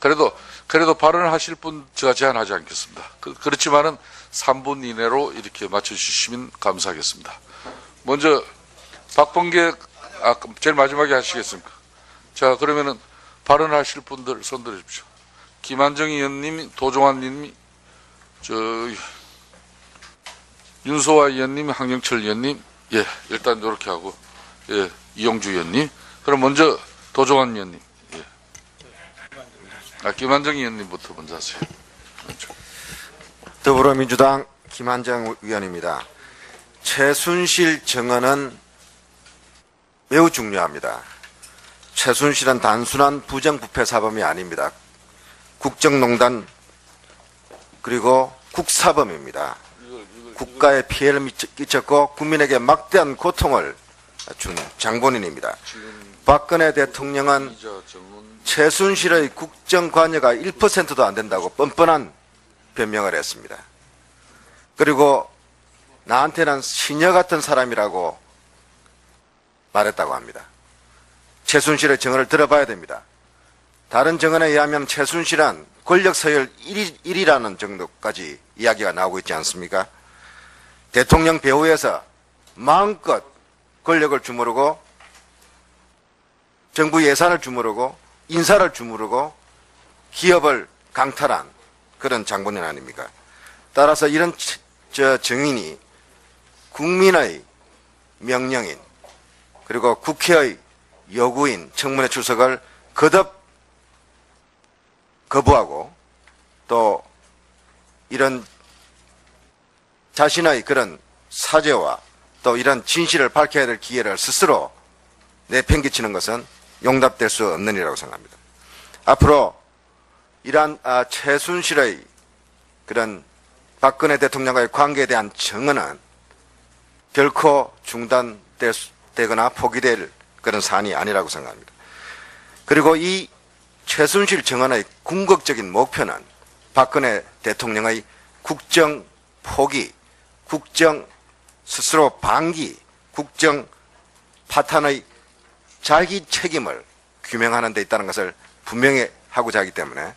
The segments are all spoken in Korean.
그래도 발언을 하실 분 제가 제한하지 않겠습니다. 그렇지만은 3분 이내로 이렇게 맞춰주시면 감사하겠습니다. 먼저 박범계 제일 마지막에 하시겠습니까? 자, 그러면은 발언하실 분들 손들어 주십시오. 김한정 의원님, 도종환 님이, 윤소아 의원님, 황영철 의원님, 예, 일단 이렇게 하고, 예, 이용주 의원님. 그럼 먼저 도종환 의원님, 예. 김한정 의원님부터 먼저 하세요. 더불어민주당 김한정 의원입니다. 최순실 증언은 매우 중요합니다. 최순실은 단순한 부정부패 사범이 아닙니다. 국정농단 그리고 국사범입니다. 국가에 피해를 끼쳤고 국민에게 막대한 고통을 준 장본인입니다. 박근혜 대통령은 최순실의 국정 관여가 1%도 안 된다고 뻔뻔한 변명을 했습니다. 그리고 나한테는 시녀 같은 사람이라고 말했다고 합니다. 최순실의 증언을 들어봐야 됩니다. 다른 증언에 의하면 최순실은 권력 서열 1위라는 정도까지 이야기가 나오고 있지 않습니까? 대통령 배후에서 마음껏 권력을 주무르고 정부 예산을 주무르고 인사를 주무르고 기업을 강탈한 그런 장본인 아닙니까? 따라서 이런 증인이 국민의 명령인 그리고 국회의 요구인 청문회 출석을 거듭 거부하고 또 이런 자신의 그런 사죄와 또 이런 진실을 밝혀야 될 기회를 스스로 내팽개치는 것은 용납될 수 없는 일이라고 생각합니다. 앞으로 이러한 최순실의 그런 박근혜 대통령과의 관계에 대한 증언은 결코 중단되거나 포기될 그런 사안이 아니라고 생각합니다. 그리고 이 최순실 증언의 궁극적인 목표는 박근혜 대통령의 국정 포기, 국정 스스로 방기, 국정 파탄의 자기 책임을 규명하는 데 있다는 것을 분명히 하고자 하기 때문에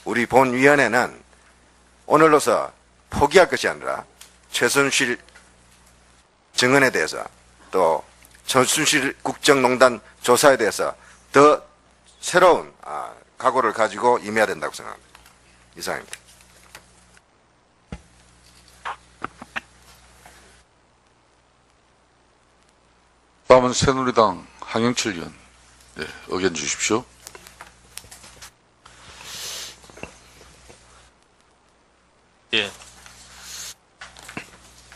우리 본위원회는 오늘로서 포기할 것이 아니라 최순실 증언에 대해서 또 최순실 국정농단 조사에 대해서 더 새로운 각오를 가지고 임해야 된다고 생각합니다. 이상입니다. 다음은 새누리당 황영철 의원, 네, 의견 주십시오. 예.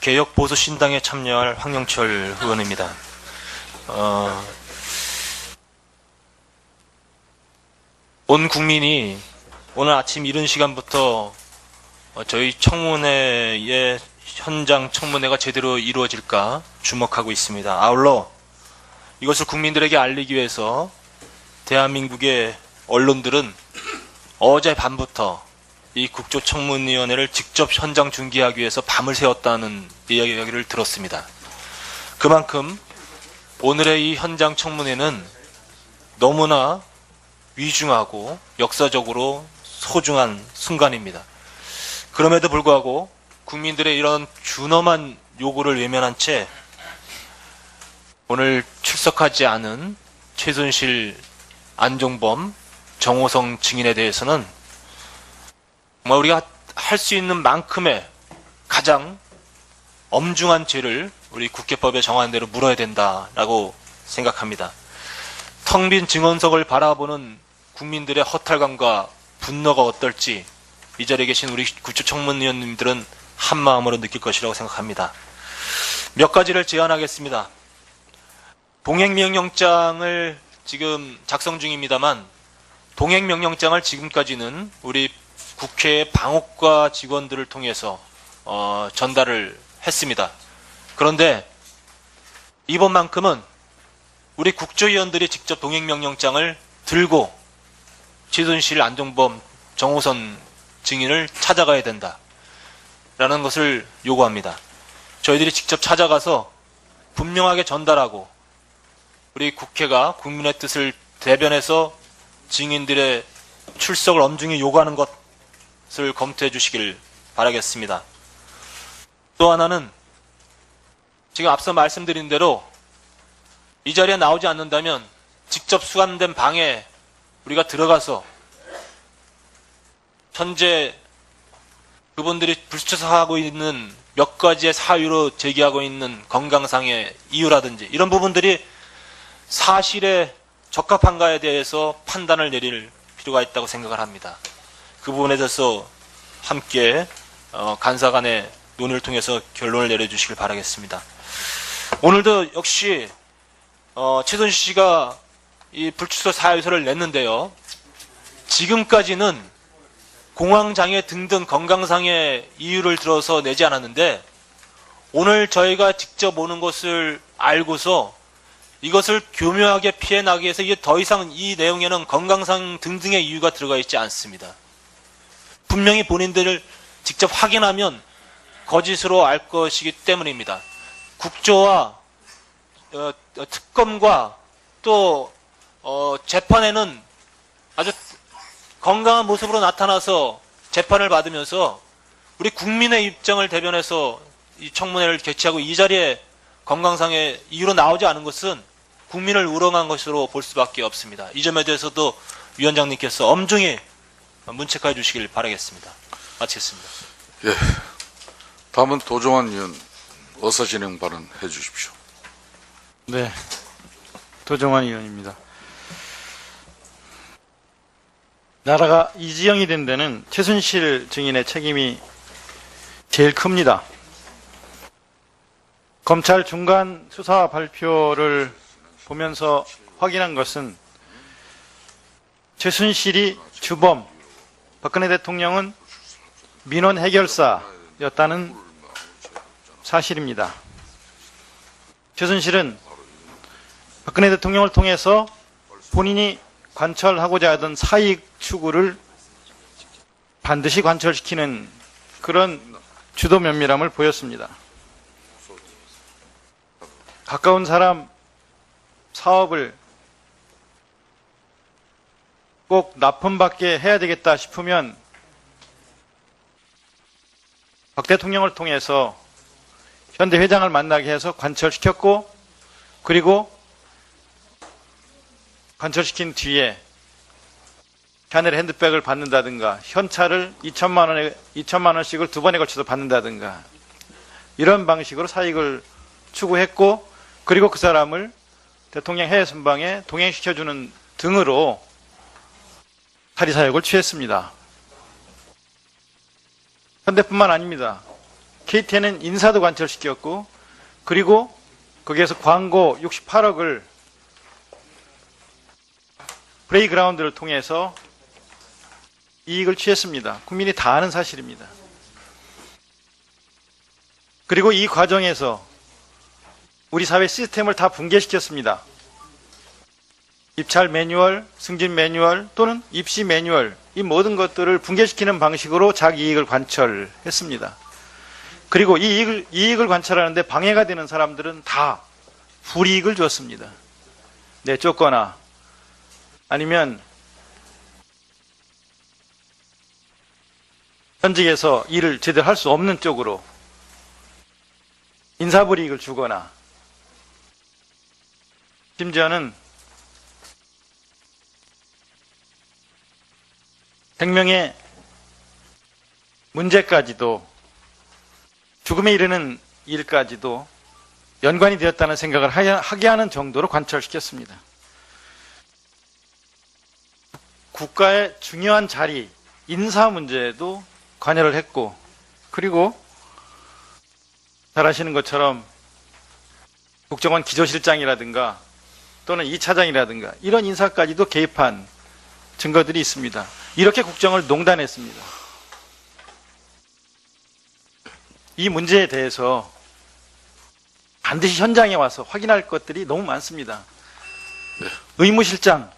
개혁보수신당에 참여할 황영철 의원입니다. 온 국민이 오늘 아침 이른 시간부터 저희 청문회의 현장 청문회가 제대로 이루어질까 주목하고 있습니다. 아울러 이것을 국민들에게 알리기 위해서 대한민국의 언론들은 어제 밤부터 이 국조청문위원회를 직접 현장 중계하기 위해서 밤을 새웠다는 이야기를 들었습니다. 그만큼 오늘의 이 현장 청문회는 너무나 위중하고 역사적으로 소중한 순간입니다. 그럼에도 불구하고 국민들의 이런 준엄한 요구를 외면한 채 오늘 출석하지 않은 최순실, 안종범, 정호성 증인에 대해서는 정말 우리가 할 수 있는 만큼의 가장 엄중한 죄를 우리 국회법에 정한 대로 물어야 된다라고 생각합니다. 텅 빈 증언석을 바라보는 국민들의 허탈감과 분노가 어떨지 이 자리에 계신 우리 국조청문위원님들은 한마음으로 느낄 것이라고 생각합니다. 몇 가지를 제안하겠습니다. 동행명령장을 지금 작성 중입니다만 동행명령장을 지금까지는 우리 국회의 방옥과 직원들을 통해서 전달을 했습니다. 그런데 이번만큼은 우리 국조위원들이 직접 동행명령장을 들고 최순실, 안종범, 정호선 증인을 찾아가야 된다라는 것을 요구합니다. 저희들이 직접 찾아가서 분명하게 전달하고 우리 국회가 국민의 뜻을 대변해서 증인들의 출석을 엄중히 요구하는 것을 검토해 주시길 바라겠습니다. 또 하나는 지금 앞서 말씀드린 대로 이 자리에 나오지 않는다면 직접 수감된 방에 우리가 들어가서 현재 그분들이 불출석하고 있는 몇 가지의 사유로 제기하고 있는 건강상의 이유라든지 이런 부분들이 사실에 적합한가에 대해서 판단을 내릴 필요가 있다고 생각을 합니다. 그 부분에 대해서 함께 간사 간의 논의를 통해서 결론을 내려주시길 바라겠습니다. 오늘도 역시 최순실 씨가 이 불출석 사유서를 냈는데요. 지금까지는 공황장애 등등 건강상의 이유를 들어서 내지 않았는데 오늘 저희가 직접 오는 것을 알고서 이것을 교묘하게 피해나기 위해서 이게 더 이상 이 내용에는 건강상 등등의 이유가 들어가 있지 않습니다. 분명히 본인들을 직접 확인하면 거짓으로 알 것이기 때문입니다. 국조와 특검과 또 재판에는 아주 건강한 모습으로 나타나서 재판을 받으면서 우리 국민의 입장을 대변해서 이 청문회를 개최하고 이 자리에 건강상의 이유로 나오지 않은 것은 국민을 우롱한 것으로 볼 수밖에 없습니다. 이 점에 대해서도 위원장님께서 엄중히 문책해 주시길 바라겠습니다. 마치겠습니다. 예. 다음은 도종환 의원 의사진행 발언 해주십시오. 네, 도정환 의원입니다. 나라가 이지영이 된 데는 최순실 증인의 책임이 제일 큽니다. 검찰 중간 수사 발표를 보면서 확인한 것은 최순실이 주범, 박근혜 대통령은 민원 해결사였다는 사실입니다. 최순실은 박근혜 대통령을 통해서 본인이 관철하고자 하던 사익 추구를 반드시 관철시키는 그런 주도 면밀함을 보였습니다. 가까운 사람 사업을 꼭 납품받게 해야 되겠다 싶으면 박 대통령을 통해서 현대 회장을 만나게 해서 관철시켰고, 그리고 관철시킨 뒤에 샤넬 핸드백을 받는다든가 현찰을 2천만 원씩을 두 번에 걸쳐서 받는다든가 이런 방식으로 사익을 추구했고, 그리고 그 사람을 대통령 해외 순방에 동행시켜주는 등으로 사리사욕을 취했습니다. 현대뿐만 아닙니다. KTN은 인사도 관철시켰고, 그리고 거기에서 광고 68억을 플레이그라운드를 통해서 이익을 취했습니다. 국민이 다 아는 사실입니다. 그리고 이 과정에서 우리 사회 시스템을 다 붕괴시켰습니다. 입찰 매뉴얼, 승진 매뉴얼 또는 입시 매뉴얼, 이 모든 것들을 붕괴시키는 방식으로 자기 이익을 관철했습니다. 그리고 이 이익을 관철하는데 방해가 되는 사람들은 다 불이익을 줬습니다. 내쫓거나 아니면 현직에서 일을 제대로 할 수 없는 쪽으로 인사불이익을 주거나, 심지어는 생명의 문제까지도, 죽음에 이르는 일까지도 연관이 되었다는 생각을 하게 하는 정도로 관철시켰습니다. 국가의 중요한 자리, 인사 문제에도 관여를 했고, 그리고 잘 아시는 것처럼 국정원 기조실장이라든가 또는 2차장이라든가 이런 인사까지도 개입한 증거들이 있습니다. 이렇게 국정을 농단했습니다. 이 문제에 대해서 반드시 현장에 와서 확인할 것들이 너무 많습니다. 의무실장,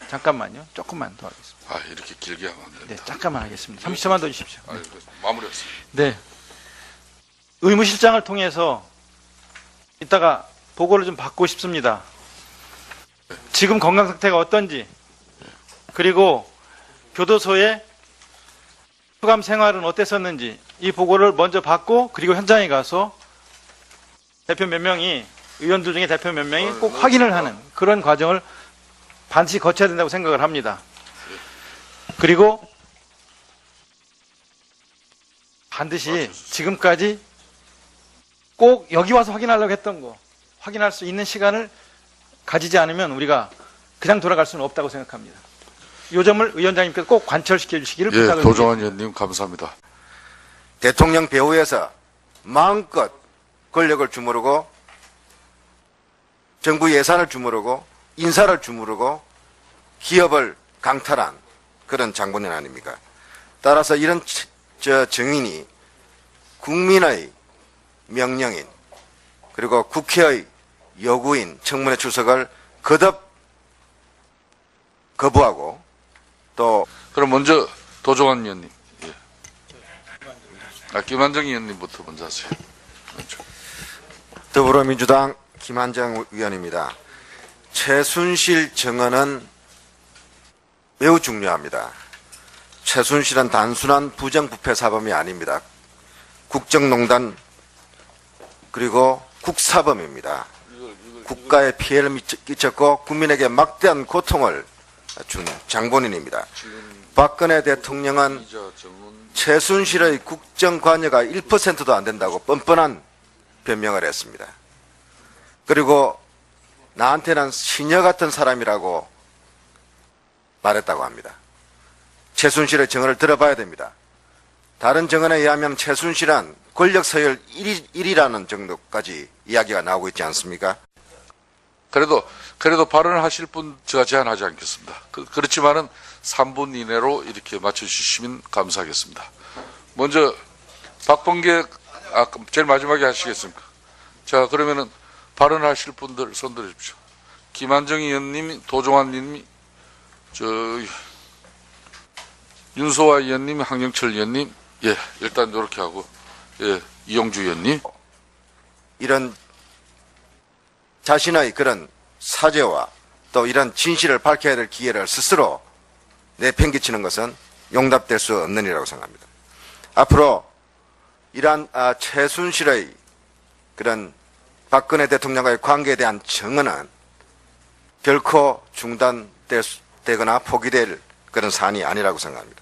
잠깐만요. 조금만 더 하겠습니다. 아, 이렇게 길게 하면 안 된다. 네, 잠깐만 하겠습니다. 30초만 더 주십시오. 아, 마무리했습니다. 네. 의무실장을 통해서 이따가 보고를 좀 받고 싶습니다. 지금 건강 상태가 어떤지, 그리고 교도소의 수감 생활은 어땠었는지 이 보고를 먼저 받고 그리고 현장에 가서 대표 몇 명이 의원들 중에 대표 몇 명이 꼭 확인을 하는 그런 과정을 반드시 거쳐야 된다고 생각을 합니다. 그리고 반드시 지금까지 꼭 여기 와서 확인하려고 했던 거 확인할 수 있는 시간을 가지지 않으면 우리가 그냥 돌아갈 수는 없다고 생각합니다. 이 점을 위원장님께서 꼭 관철시켜 주시기를 예, 부탁을 도종환 의원님 감사합니다. 대통령 배후에서 마음껏 권력을 주무르고 정부 예산을 주무르고 인사를 주무르고 기업을 강탈한 그런 장본인 아닙니까? 따라서 이런 증인이 국민의 명령인 그리고 국회의 요구인 청문회 출석을 거듭 거부하고 또 그럼 먼저 도종환 의원님. 예. 김한정 의원님부터 먼저 하세요. 먼저. 더불어민주당 김한정 의원입니다. 최순실 증언은 매우 중요합니다. 최순실은 단순한 부정부패 사범이 아닙니다. 국정농단 그리고 국사범입니다. 국가에 피해를 끼쳤고 국민에게 막대한 고통을 준 장본인입니다. 박근혜 대통령은 최순실의 국정 관여가 1%도 안 된다고 뻔뻔한 변명을 했습니다. 그리고 나한테는 시녀 같은 사람이라고 말했다고 합니다. 최순실의 증언을 들어봐야 됩니다. 다른 증언에 의하면 최순실은 권력 서열 1위라는 정도까지 이야기가 나오고 있지 않습니까? 그래도 발언을 하실 분 제가 제한하지 않겠습니다. 그렇지만은 3분 이내로 이렇게 맞춰주시면 감사하겠습니다. 먼저 박범계 제일 마지막에 하시겠습니까? 자, 그러면은 발언하실 분들 손들어 주십시오. 김한정 의원님, 도종환 님이 윤소아 의원님, 황영철 의원님, 예, 일단 이렇게 하고, 예, 이용주 의원님. 이런 자신의 그런 사죄와 또 이런 진실을 밝혀야 될 기회를 스스로 내팽개치는 것은 용납될 수 없는 일이라고 생각합니다. 앞으로 이러한 최순실의 그런 박근혜 대통령과의 관계에 대한 증언은 결코 중단되거나 포기될 그런 사안이 아니라고 생각합니다.